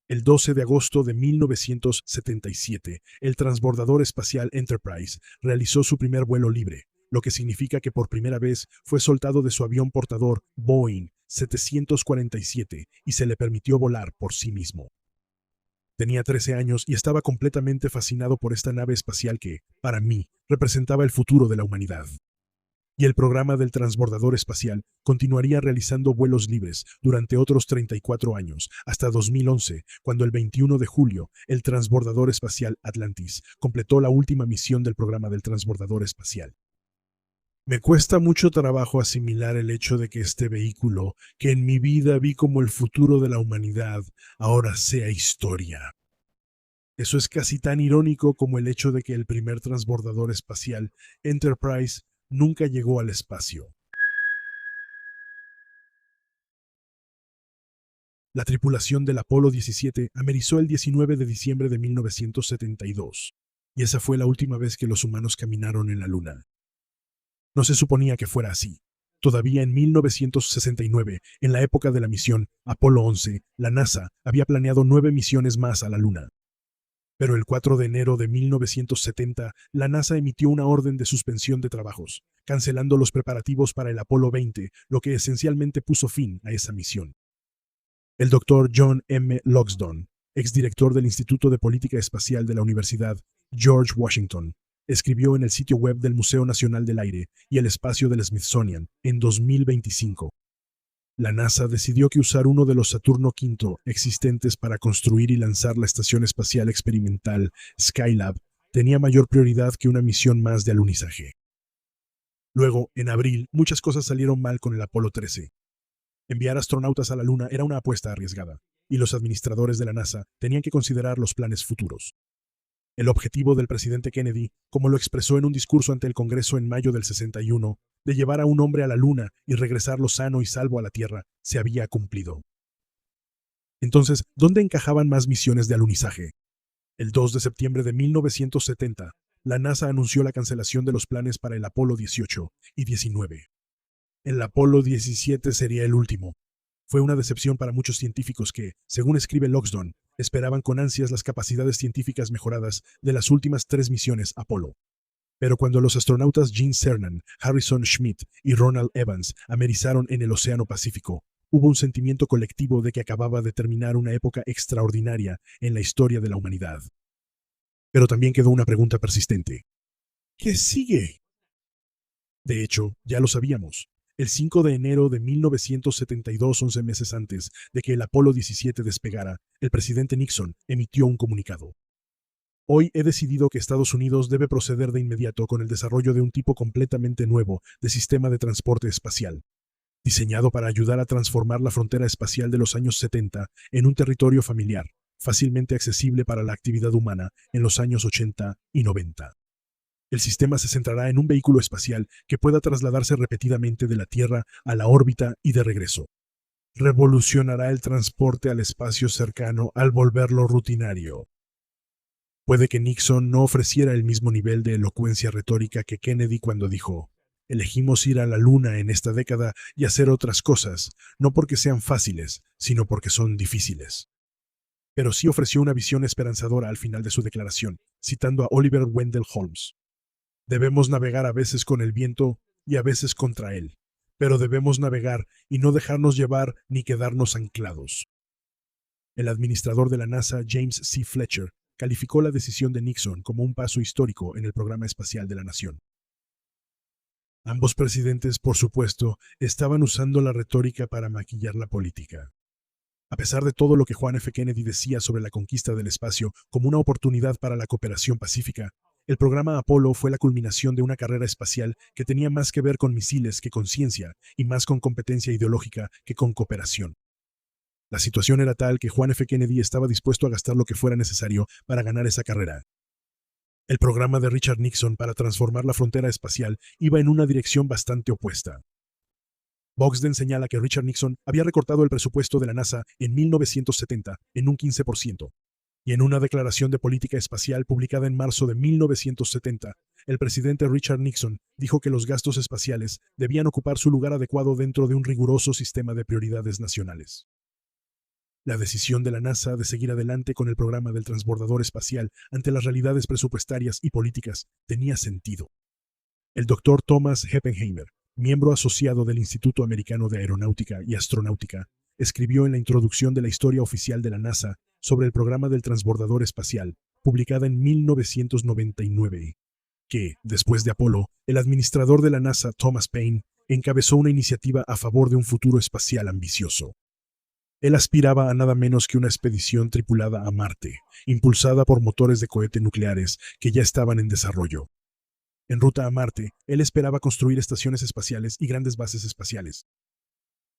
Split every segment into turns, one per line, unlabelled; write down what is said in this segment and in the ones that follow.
El 12 de agosto de 1977, el transbordador espacial Enterprise realizó su primer vuelo libre, lo que significa que por primera vez fue soltado de su avión portador Boeing 747 y se le permitió volar por sí mismo. Tenía 13 años y estaba completamente fascinado por esta nave espacial que, para mí, representaba el futuro de la humanidad. Y el programa del transbordador espacial continuaría realizando vuelos libres durante otros 34 años, hasta 2011, cuando el 21 de julio, el transbordador espacial Atlantis completó la última misión del programa del transbordador espacial. Me cuesta mucho trabajo asimilar el hecho de que este vehículo, que en mi vida vi como el futuro de la humanidad, ahora sea historia. Eso es casi tan irónico como el hecho de que el primer transbordador espacial, Enterprise, nunca llegó al espacio. La tripulación del Apolo 17 amerizó el 19 de diciembre de 1972, y esa fue la última vez que los humanos caminaron en la Luna. No se suponía que fuera así. Todavía en 1969, en la época de la misión Apolo 11, la NASA había planeado 9 misiones más a la Luna. Pero el 4 de enero de 1970, la NASA emitió una orden de suspensión de trabajos, cancelando los preparativos para el Apolo 20, lo que esencialmente puso fin a esa misión. El doctor John M. Logsdon, exdirector del Instituto de Política Espacial de la Universidad George Washington, escribió en el sitio web del Museo Nacional del Aire y el Espacio del Smithsonian en 2025. La NASA decidió que usar uno de los Saturno V existentes para construir y lanzar la Estación Espacial Experimental Skylab tenía mayor prioridad que una misión más de alunizaje. Luego, en abril, muchas cosas salieron mal con el Apolo 13. Enviar astronautas a la Luna era una apuesta arriesgada, y los administradores de la NASA tenían que considerar los planes futuros. El objetivo del presidente Kennedy, como lo expresó en un discurso ante el Congreso en mayo del 61, de llevar a un hombre a la Luna y regresarlo sano y salvo a la Tierra, se había cumplido. Entonces, ¿dónde encajaban más misiones de alunizaje? El 2 de septiembre de 1970, la NASA anunció la cancelación de los planes para el Apolo 18 y 19. El Apolo 17 sería el último. Fue una decepción para muchos científicos que, según escribe Logsdon, esperaban con ansias las capacidades científicas mejoradas de las últimas 3 misiones Apolo. Pero cuando los astronautas Gene Cernan, Harrison Schmitt y Ronald Evans amerizaron en el Océano Pacífico, hubo un sentimiento colectivo de que acababa de terminar una época extraordinaria en la historia de la humanidad. Pero también quedó una pregunta persistente. ¿Qué sigue? De hecho, ya lo sabíamos. El 5 de enero de 1972, 11 meses antes de que el Apolo 17 despegara, el presidente Nixon emitió un comunicado. Hoy he decidido que Estados Unidos debe proceder de inmediato con el desarrollo de un tipo completamente nuevo de sistema de transporte espacial, diseñado para ayudar a transformar la frontera espacial de los años 70 en un territorio familiar, fácilmente accesible para la actividad humana en los años 80 y 90. El sistema se centrará en un vehículo espacial que pueda trasladarse repetidamente de la Tierra a la órbita y de regreso. Revolucionará el transporte al espacio cercano al volverlo rutinario. Puede que Nixon no ofreciera el mismo nivel de elocuencia retórica que Kennedy cuando dijo: elegimos ir a la Luna en esta década y hacer otras cosas, no porque sean fáciles, sino porque son difíciles. Pero sí ofreció una visión esperanzadora al final de su declaración, citando a Oliver Wendell Holmes. Debemos navegar a veces con el viento y a veces contra él, pero debemos navegar y no dejarnos llevar ni quedarnos anclados. El administrador de la NASA, James C. Fletcher, calificó la decisión de Nixon como un paso histórico en el programa espacial de la nación. Ambos presidentes, por supuesto, estaban usando la retórica para maquillar la política. A pesar de todo lo que John F. Kennedy decía sobre la conquista del espacio como una oportunidad para la cooperación pacífica, el programa Apolo fue la culminación de una carrera espacial que tenía más que ver con misiles que con ciencia y más con competencia ideológica que con cooperación. La situación era tal que John F. Kennedy estaba dispuesto a gastar lo que fuera necesario para ganar esa carrera. El programa de Richard Nixon para transformar la frontera espacial iba en una dirección bastante opuesta. Boxden señala que Richard Nixon había recortado el presupuesto de la NASA en 1970 en un 15%. Y en una declaración de política espacial publicada en marzo de 1970, el presidente Richard Nixon dijo que los gastos espaciales debían ocupar su lugar adecuado dentro de un riguroso sistema de prioridades nacionales. La decisión de la NASA de seguir adelante con el programa del transbordador espacial ante las realidades presupuestarias y políticas tenía sentido. El doctor Thomas Heppenheimer, miembro asociado del Instituto Americano de Aeronáutica y Astronáutica, escribió en la introducción de la historia oficial de la NASA sobre el programa del transbordador espacial, publicada en 1999, que, después de Apolo, el administrador de la NASA, Thomas Paine, encabezó una iniciativa a favor de un futuro espacial ambicioso. Él aspiraba a nada menos que una expedición tripulada a Marte, impulsada por motores de cohete nucleares que ya estaban en desarrollo. En ruta a Marte, él esperaba construir estaciones espaciales y grandes bases espaciales.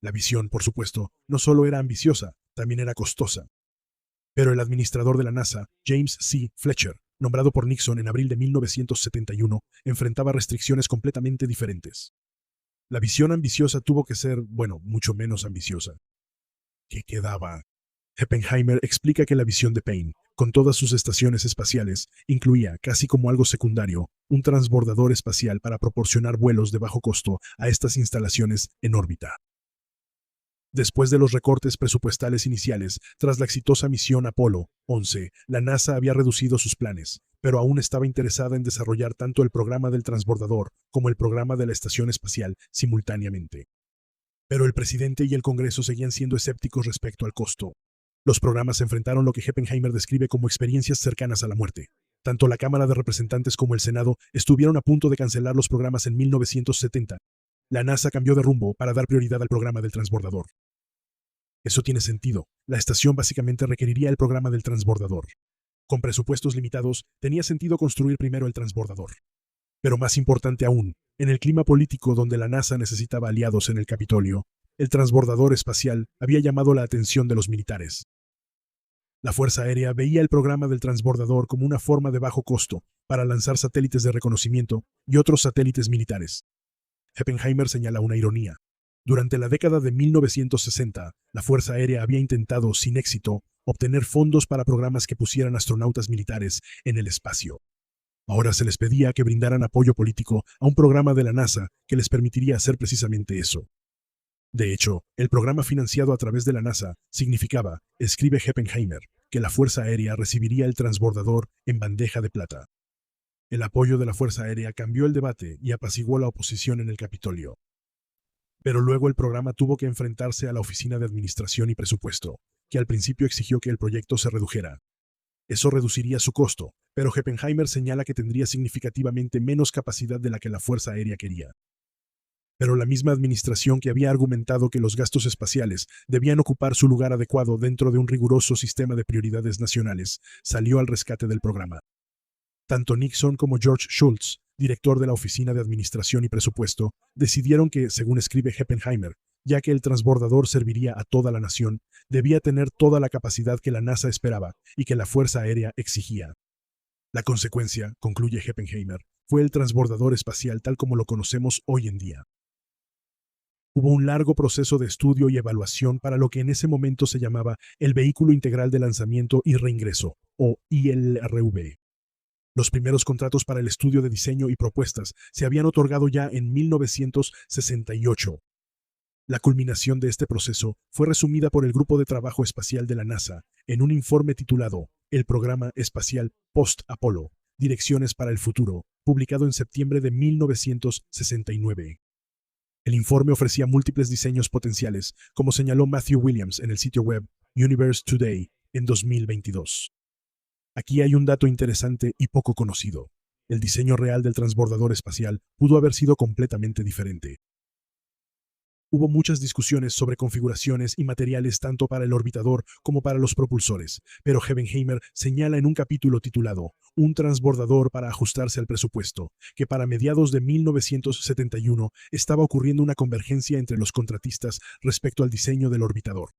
La visión, por supuesto, no solo era ambiciosa, también era costosa. Pero el administrador de la NASA, James C. Fletcher, nombrado por Nixon en abril de 1971, enfrentaba restricciones completamente diferentes. La visión ambiciosa tuvo que ser, mucho menos ambiciosa. ¿Qué quedaba? Heppenheimer explica que la visión de Paine, con todas sus estaciones espaciales, incluía, casi como algo secundario, un transbordador espacial para proporcionar vuelos de bajo costo a estas instalaciones en órbita. Después de los recortes presupuestales iniciales, tras la exitosa misión Apolo 11, la NASA había reducido sus planes, pero aún estaba interesada en desarrollar tanto el programa del transbordador como el programa de la estación espacial simultáneamente. Pero el presidente y el Congreso seguían siendo escépticos respecto al costo. Los programas enfrentaron lo que Heppenheimer describe como experiencias cercanas a la muerte. Tanto la Cámara de Representantes como el Senado estuvieron a punto de cancelar los programas en 1970. La NASA cambió de rumbo para dar prioridad al programa del transbordador. Eso tiene sentido. La estación básicamente requeriría el programa del transbordador. Con presupuestos limitados, tenía sentido construir primero el transbordador. Pero más importante aún, en el clima político donde la NASA necesitaba aliados en el Capitolio, el transbordador espacial había llamado la atención de los militares. La Fuerza Aérea veía el programa del transbordador como una forma de bajo costo para lanzar satélites de reconocimiento y otros satélites militares. Heppenheimer señala una ironía. Durante la década de 1960, la Fuerza Aérea había intentado, sin éxito, obtener fondos para programas que pusieran astronautas militares en el espacio. Ahora se les pedía que brindaran apoyo político a un programa de la NASA que les permitiría hacer precisamente eso. De hecho, el programa financiado a través de la NASA significaba, escribe Heppenheimer, que la Fuerza Aérea recibiría el transbordador en bandeja de plata. El apoyo de la Fuerza Aérea cambió el debate y apaciguó la oposición en el Capitolio. Pero luego el programa tuvo que enfrentarse a la Oficina de Administración y Presupuesto, que al principio exigió que el proyecto se redujera. Eso reduciría su costo, pero Heppenheimer señala que tendría significativamente menos capacidad de la que la Fuerza Aérea quería. Pero la misma administración que había argumentado que los gastos espaciales debían ocupar su lugar adecuado dentro de un riguroso sistema de prioridades nacionales, salió al rescate del programa. Tanto Nixon como George Shultz, director de la Oficina de Administración y Presupuesto, decidieron que, según escribe Heppenheimer, ya que el transbordador serviría a toda la nación, debía tener toda la capacidad que la NASA esperaba y que la Fuerza Aérea exigía. La consecuencia, concluye Heppenheimer, fue el transbordador espacial tal como lo conocemos hoy en día. Hubo un largo proceso de estudio y evaluación para lo que en ese momento se llamaba el Vehículo Integral de Lanzamiento y Reingreso, o ILRV. Los primeros contratos para el estudio de diseño y propuestas se habían otorgado ya en 1968. La culminación de este proceso fue resumida por el Grupo de Trabajo Espacial de la NASA en un informe titulado El Programa Espacial Post-Apolo, Direcciones para el Futuro, publicado en septiembre de 1969. El informe ofrecía múltiples diseños potenciales, como señaló Matthew Williams en el sitio web Universe Today en 2022. Aquí hay un dato interesante y poco conocido. El diseño real del transbordador espacial pudo haber sido completamente diferente. Hubo muchas discusiones sobre configuraciones y materiales tanto para el orbitador como para los propulsores, pero Heppenheimer señala en un capítulo titulado Un transbordador para ajustarse al presupuesto, que para mediados de 1971 estaba ocurriendo una convergencia entre los contratistas respecto al diseño del orbitador.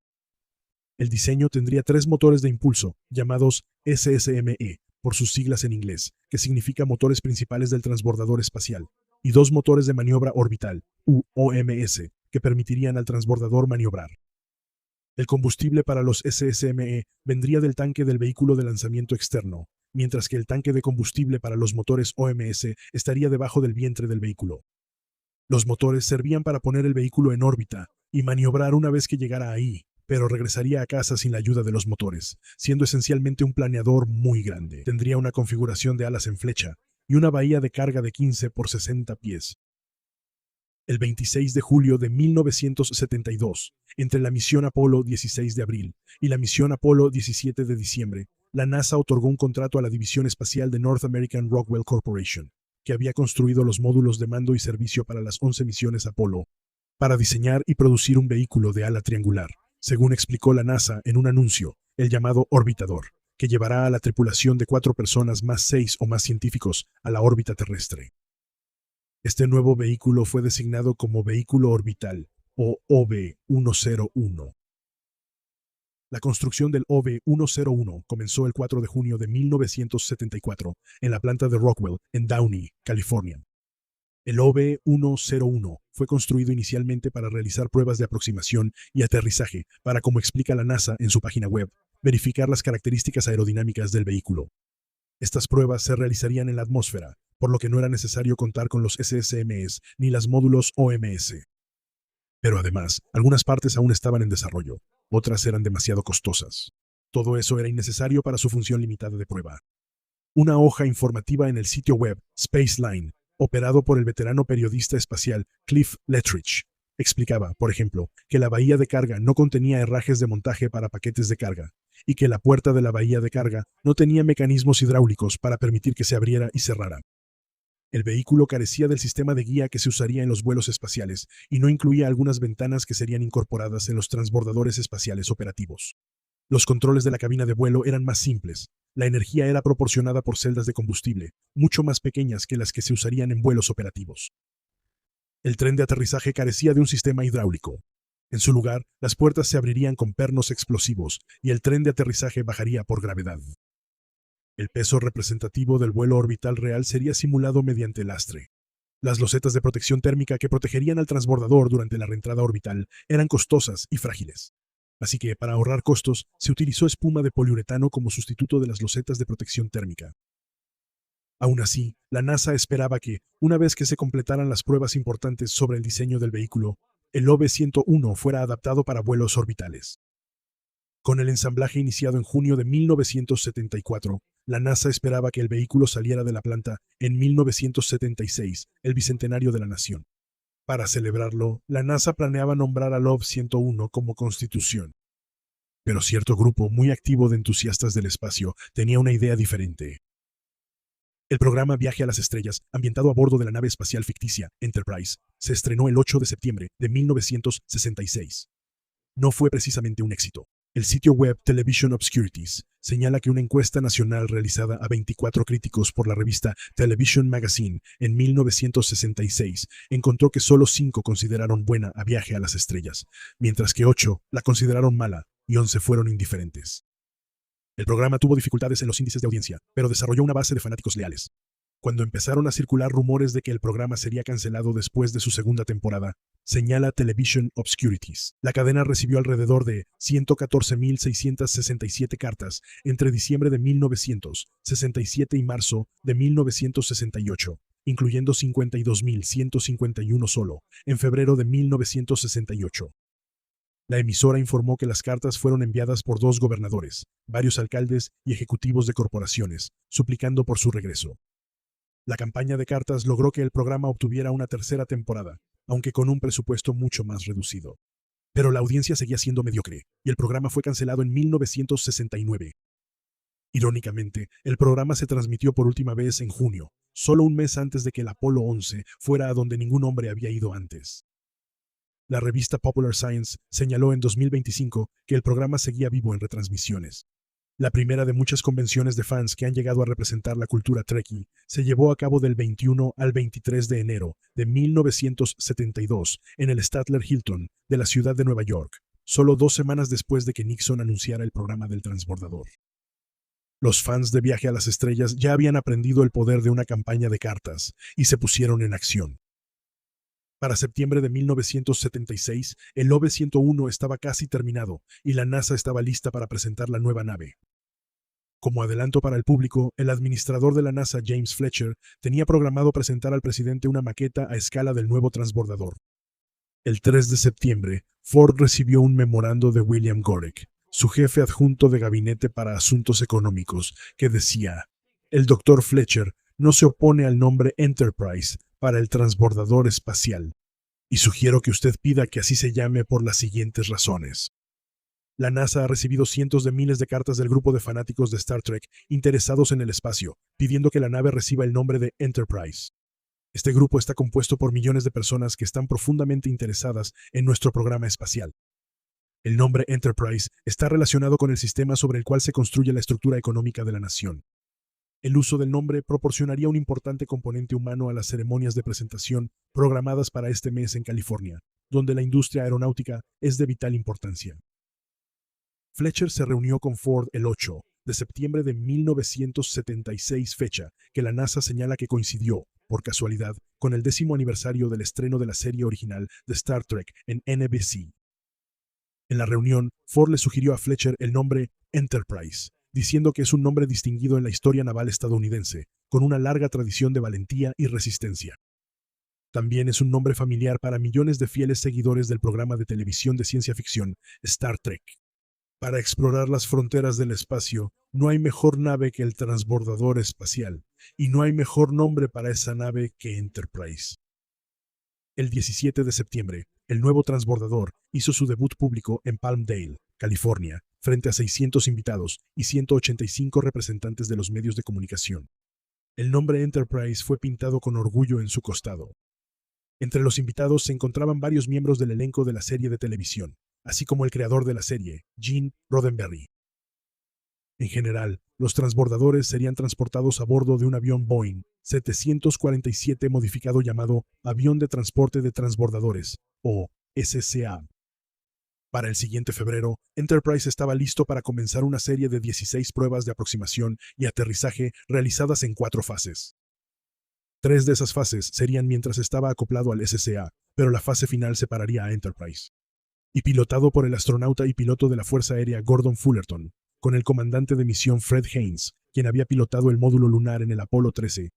El diseño tendría 3 motores de impulso, llamados SSME, por sus siglas en inglés, que significa motores principales del transbordador espacial, y 2 motores de maniobra orbital, UOMS, que permitirían al transbordador maniobrar. El combustible para los SSME vendría del tanque del vehículo de lanzamiento externo, mientras que el tanque de combustible para los motores OMS estaría debajo del vientre del vehículo. Los motores servían para poner el vehículo en órbita y maniobrar una vez que llegara ahí, pero regresaría a casa sin la ayuda de los motores, siendo esencialmente un planeador muy grande. Tendría una configuración de alas en flecha y una bahía de carga de 15 por 60 pies. El 26 de julio de 1972, entre la misión Apolo 16 de abril y la misión Apolo 17 de diciembre, la NASA otorgó un contrato a la División Espacial de North American Rockwell Corporation, que había construido los módulos de mando y servicio para las 11 misiones Apolo, para diseñar y producir un vehículo de ala triangular, según explicó la NASA en un anuncio, el llamado Orbitador, que llevará a la tripulación de 4 personas más 6 o más científicos a la órbita terrestre. Este nuevo vehículo fue designado como Vehículo Orbital, o OV-101. La construcción del OV-101 comenzó el 4 de junio de 1974 en la planta de Rockwell, en Downey, California. El OV-101 fue construido inicialmente para realizar pruebas de aproximación y aterrizaje para, como explica la NASA en su página web, verificar las características aerodinámicas del vehículo. Estas pruebas se realizarían en la atmósfera, por lo que no era necesario contar con los SSMs ni los módulos OMS. Pero además, algunas partes aún estaban en desarrollo, otras eran demasiado costosas. Todo eso era innecesario para su función limitada de prueba. Una hoja informativa en el sitio web Spaceline, operado por el veterano periodista espacial Cliff Lettrich, explicaba, por ejemplo, que la bahía de carga no contenía herrajes de montaje para paquetes de carga, y que la puerta de la bahía de carga no tenía mecanismos hidráulicos para permitir que se abriera y cerrara. El vehículo carecía del sistema de guía que se usaría en los vuelos espaciales y no incluía algunas ventanas que serían incorporadas en los transbordadores espaciales operativos. Los controles de la cabina de vuelo eran más simples. La energía era proporcionada por celdas de combustible, mucho más pequeñas que las que se usarían en vuelos operativos. El tren de aterrizaje carecía de un sistema hidráulico. En su lugar, las puertas se abrirían con pernos explosivos y el tren de aterrizaje bajaría por gravedad. El peso representativo del vuelo orbital real sería simulado mediante lastre. Las losetas de protección térmica que protegerían al transbordador durante la reentrada orbital eran costosas y frágiles. Así que, para ahorrar costos, se utilizó espuma de poliuretano como sustituto de las losetas de protección térmica. Aún así, la NASA esperaba que, una vez que se completaran las pruebas importantes sobre el diseño del vehículo, el OV-101 fuera adaptado para vuelos orbitales. Con el ensamblaje iniciado en junio de 1974, la NASA esperaba que el vehículo saliera de la planta en 1976, el bicentenario de la nación. Para celebrarlo, la NASA planeaba nombrar al OV-101 como Constitución. Pero cierto grupo muy activo de entusiastas del espacio tenía una idea diferente. El programa Viaje a las Estrellas, ambientado a bordo de la nave espacial ficticia Enterprise, se estrenó el 8 de septiembre de 1966. No fue precisamente un éxito. El sitio web Television Obscurities señala que una encuesta nacional realizada a 24 críticos por la revista Television Magazine en 1966 encontró que solo 5 consideraron buena a Viaje a las Estrellas, mientras que 8 la consideraron mala y 11 fueron indiferentes. El programa tuvo dificultades en los índices de audiencia, pero desarrolló una base de fanáticos leales. Cuando empezaron a circular rumores de que el programa sería cancelado después de su segunda temporada, señala Television Obscurities, la cadena recibió alrededor de 114.667 cartas entre diciembre de 1967 y marzo de 1968, incluyendo 52.151 solo en febrero de 1968. La emisora informó que las cartas fueron enviadas por 2 gobernadores, varios alcaldes y ejecutivos de corporaciones, suplicando por su regreso. La campaña de cartas logró que el programa obtuviera una tercera temporada, aunque con un presupuesto mucho más reducido. Pero la audiencia seguía siendo mediocre, y el programa fue cancelado en 1969. Irónicamente, el programa se transmitió por última vez en junio, solo un mes antes de que el Apolo 11 fuera a donde ningún hombre había ido antes. La revista Popular Science señaló en 2025 que el programa seguía vivo en retransmisiones. La primera de muchas convenciones de fans que han llegado a representar la cultura Trekkie se llevó a cabo del 21 al 23 de enero de 1972 en el Statler Hilton de la ciudad de Nueva York, solo 2 semanas después de que Nixon anunciara el programa del transbordador. Los fans de Viaje a las Estrellas ya habían aprendido el poder de una campaña de cartas y se pusieron en acción. Para septiembre de 1976, el OV-101 estaba casi terminado y la NASA estaba lista para presentar la nueva nave. Como adelanto para el público, el administrador de la NASA, James Fletcher, tenía programado presentar al presidente una maqueta a escala del nuevo transbordador. El 3 de septiembre, Ford recibió un memorando de William Gorek, su jefe adjunto de gabinete para asuntos económicos, que decía: el Dr. Fletcher no se opone al nombre Enterprise para el transbordador espacial, y sugiero que usted pida que así se llame por las siguientes razones. La NASA ha recibido cientos de miles de cartas del grupo de fanáticos de Star Trek interesados en el espacio, pidiendo que la nave reciba el nombre de Enterprise. Este grupo está compuesto por millones de personas que están profundamente interesadas en nuestro programa espacial. El nombre Enterprise está relacionado con el sistema sobre el cual se construye la estructura económica de la nación. El uso del nombre proporcionaría un importante componente humano a las ceremonias de presentación programadas para este mes en California, donde la industria aeronáutica es de vital importancia. Fletcher se reunió con Ford el 8 de septiembre de 1976, fecha que la NASA señala que coincidió, por casualidad, con el 10º aniversario del estreno de la serie original de Star Trek en NBC. En la reunión, Ford le sugirió a Fletcher el nombre Enterprise, diciendo que es un nombre distinguido en la historia naval estadounidense, con una larga tradición de valentía y resistencia. También es un nombre familiar para millones de fieles seguidores del programa de televisión de ciencia ficción Star Trek. Para explorar las fronteras del espacio, no hay mejor nave que el transbordador espacial, y no hay mejor nombre para esa nave que Enterprise. El 17 de septiembre, el nuevo transbordador hizo su debut público en Palmdale, California, frente a 600 invitados y 185 representantes de los medios de comunicación. El nombre Enterprise fue pintado con orgullo en su costado. Entre los invitados se encontraban varios miembros del elenco de la serie de televisión, así como el creador de la serie, Gene Roddenberry. En general, los transbordadores serían transportados a bordo de un avión Boeing 747 modificado llamado Avión de Transporte de Transbordadores, o SCA. Para el siguiente febrero, Enterprise estaba listo para comenzar una serie de 16 pruebas de aproximación y aterrizaje realizadas en 4 fases. 3 de esas fases serían mientras estaba acoplado al SCA, pero la fase final separaría a Enterprise. Y pilotado por el astronauta y piloto de la Fuerza Aérea Gordon Fullerton, con el comandante de misión Fred Haines, quien había pilotado el módulo lunar en el Apolo 13.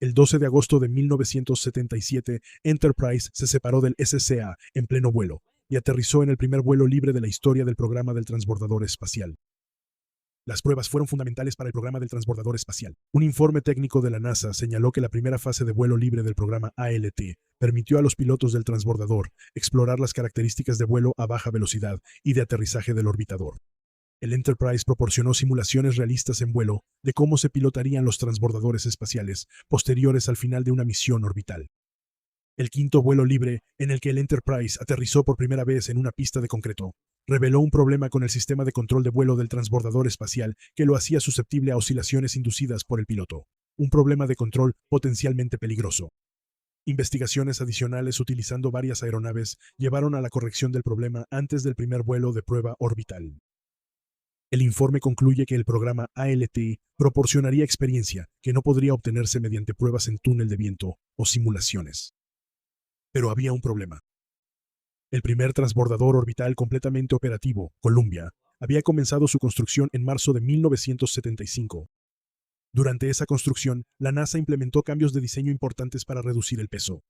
El 12 de agosto de 1977, Enterprise se separó del SCA en pleno vuelo y aterrizó en el primer vuelo libre de la historia del programa del transbordador espacial. Las pruebas fueron fundamentales para el programa del transbordador espacial. Un informe técnico de la NASA señaló que la primera fase de vuelo libre del programa ALT permitió a los pilotos del transbordador explorar las características de vuelo a baja velocidad y de aterrizaje del orbitador. El Enterprise proporcionó simulaciones realistas en vuelo de cómo se pilotarían los transbordadores espaciales posteriores al final de una misión orbital. El quinto vuelo libre, en el que el Enterprise aterrizó por primera vez en una pista de concreto, reveló un problema con el sistema de control de vuelo del transbordador espacial que lo hacía susceptible a oscilaciones inducidas por el piloto. Un problema de control potencialmente peligroso. Investigaciones adicionales utilizando varias aeronaves llevaron a la corrección del problema antes del primer vuelo de prueba orbital. El informe concluye que el programa ALT proporcionaría experiencia que no podría obtenerse mediante pruebas en túnel de viento o simulaciones. Pero había un problema. El primer transbordador orbital completamente operativo, Columbia, había comenzado su construcción en marzo de 1975. Durante esa construcción, la NASA implementó cambios de diseño importantes para reducir el peso.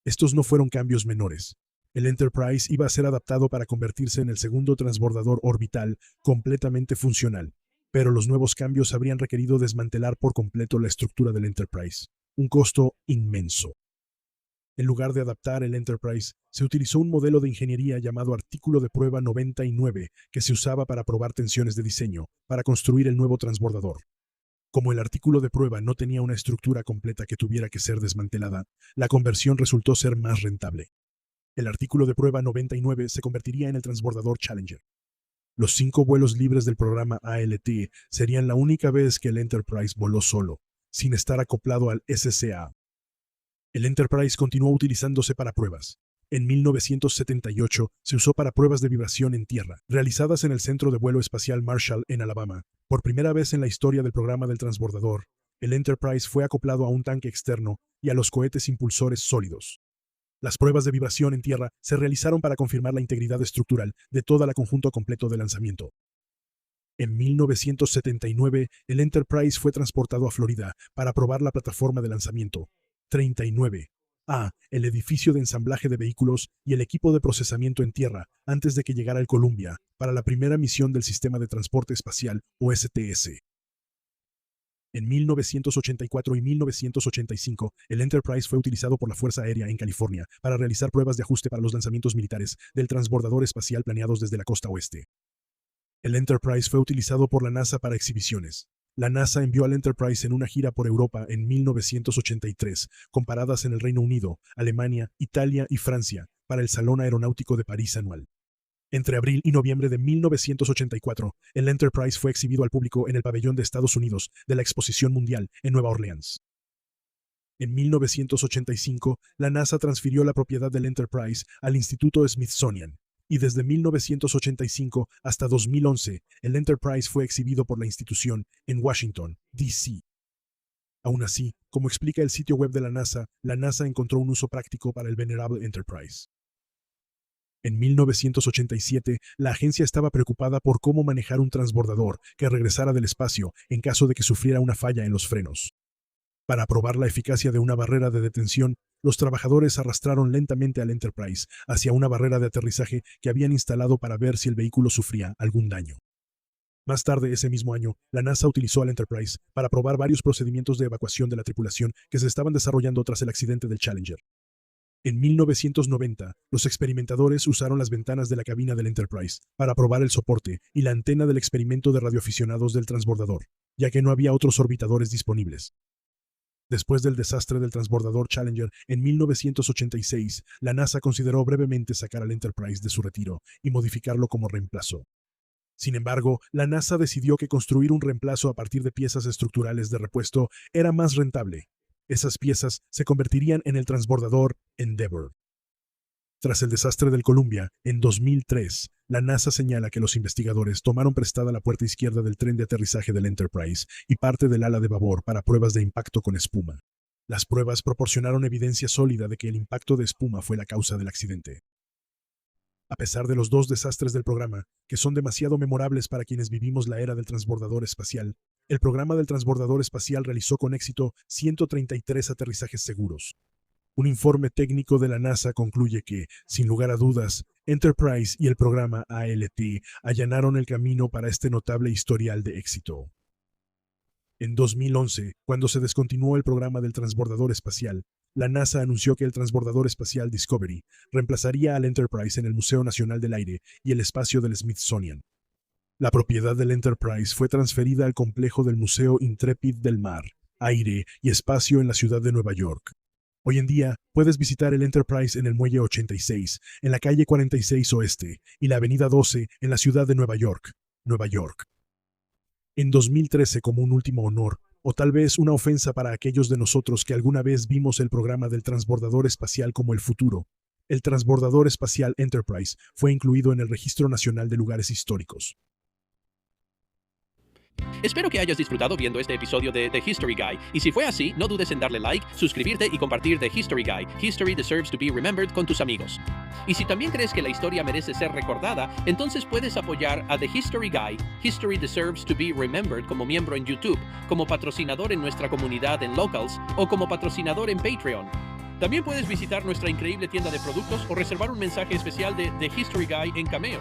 Estos no fueron cambios menores. El Enterprise iba a ser adaptado para convertirse en el segundo transbordador orbital completamente funcional, pero los nuevos cambios habrían requerido desmantelar por completo la estructura del Enterprise, un costo inmenso. En lugar de adaptar el Enterprise, se utilizó un modelo de ingeniería llamado Artículo de Prueba 99, que se usaba para probar tensiones de diseño, para construir el nuevo transbordador. Como el artículo de prueba no tenía una estructura completa que tuviera que ser desmantelada, la conversión resultó ser más rentable. El artículo de prueba 99 se convertiría en el transbordador Challenger. Los 5 vuelos libres del programa ALT serían la única vez que el Enterprise voló solo, sin estar acoplado al SCA. El Enterprise continuó utilizándose para pruebas. En 1978 se usó para pruebas de vibración en tierra, realizadas en el Centro de Vuelo Espacial Marshall en Alabama. Por primera vez en la historia del programa del transbordador, el Enterprise fue acoplado a un tanque externo y a los cohetes impulsores sólidos. Las pruebas de vibración en tierra se realizaron para confirmar la integridad estructural de todo el conjunto completo de lanzamiento. En 1979, el Enterprise fue transportado a Florida para probar la plataforma de lanzamiento 39, A. El edificio de ensamblaje de vehículos y el equipo de procesamiento en tierra antes de que llegara el Columbia para la primera misión del Sistema de Transporte Espacial o STS. En 1984 y 1985, el Enterprise fue utilizado por la Fuerza Aérea en California para realizar pruebas de ajuste para los lanzamientos militares del transbordador espacial planeados desde la costa oeste. El Enterprise fue utilizado por la NASA para exhibiciones. La NASA envió al Enterprise en una gira por Europa en 1983, con paradas en el Reino Unido, Alemania, Italia y Francia, para el Salón Aeronáutico de París anual. Entre abril y noviembre de 1984, el Enterprise fue exhibido al público en el pabellón de Estados Unidos de la Exposición Mundial en Nueva Orleans. En 1985, la NASA transfirió la propiedad del Enterprise al Instituto Smithsonian, y desde 1985 hasta 2011, el Enterprise fue exhibido por la institución en Washington, D.C. Aún así, como explica el sitio web de la NASA encontró un uso práctico para el venerable Enterprise. En 1987, la agencia estaba preocupada por cómo manejar un transbordador que regresara del espacio en caso de que sufriera una falla en los frenos. Para probar la eficacia de una barrera de detención, los trabajadores arrastraron lentamente al Enterprise hacia una barrera de aterrizaje que habían instalado para ver si el vehículo sufría algún daño. Más tarde ese mismo año, la NASA utilizó al Enterprise para probar varios procedimientos de evacuación de la tripulación que se estaban desarrollando tras el accidente del Challenger. En 1990, los experimentadores usaron las ventanas de la cabina del Enterprise para probar el soporte y la antena del experimento de radioaficionados del transbordador, ya que no había otros orbitadores disponibles. Después del desastre del transbordador Challenger en 1986, la NASA consideró brevemente sacar al Enterprise de su retiro y modificarlo como reemplazo. Sin embargo, la NASA decidió que construir un reemplazo a partir de piezas estructurales de repuesto era más rentable. Esas piezas se convertirían en el transbordador Endeavour. Tras el desastre del Columbia, en 2003, la NASA señala que los investigadores tomaron prestada la puerta izquierda del tren de aterrizaje del Enterprise y parte del ala de babor para pruebas de impacto con espuma. Las pruebas proporcionaron evidencia sólida de que el impacto de espuma fue la causa del accidente. A pesar de los dos desastres del programa, que son demasiado memorables para quienes vivimos la era del transbordador espacial, el programa del transbordador espacial realizó con éxito 133 aterrizajes seguros. Un informe técnico de la NASA concluye que, sin lugar a dudas, Enterprise y el programa ALT allanaron el camino para este notable historial de éxito. En 2011, cuando se descontinuó el programa del transbordador espacial, la NASA anunció que el transbordador espacial Discovery reemplazaría al Enterprise en el Museo Nacional del Aire y el Espacio del Smithsonian. La propiedad del Enterprise fue transferida al complejo del Museo Intrepid del Mar, Aire y Espacio en la ciudad de Nueva York. Hoy en día, puedes visitar el Enterprise en el Muelle 86, en la calle 46 Oeste y la Avenida 12 en la ciudad de Nueva York, Nueva York. En 2013, como un último honor, o tal vez una ofensa para aquellos de nosotros que alguna vez vimos el programa del transbordador espacial como el futuro, el transbordador espacial Enterprise fue incluido en el Registro Nacional de Lugares Históricos.
Espero que hayas disfrutado viendo este episodio de The History Guy, y si fue así, no dudes en darle like, suscribirte y compartir The History Guy, History Deserves to be Remembered, con tus amigos. Y si también crees que la historia merece ser recordada, entonces puedes apoyar a The History Guy, History Deserves to be Remembered como miembro en YouTube, como patrocinador en nuestra comunidad en Locals o como patrocinador en Patreon. También puedes visitar nuestra increíble tienda de productos o reservar un mensaje especial de The History Guy en Cameo.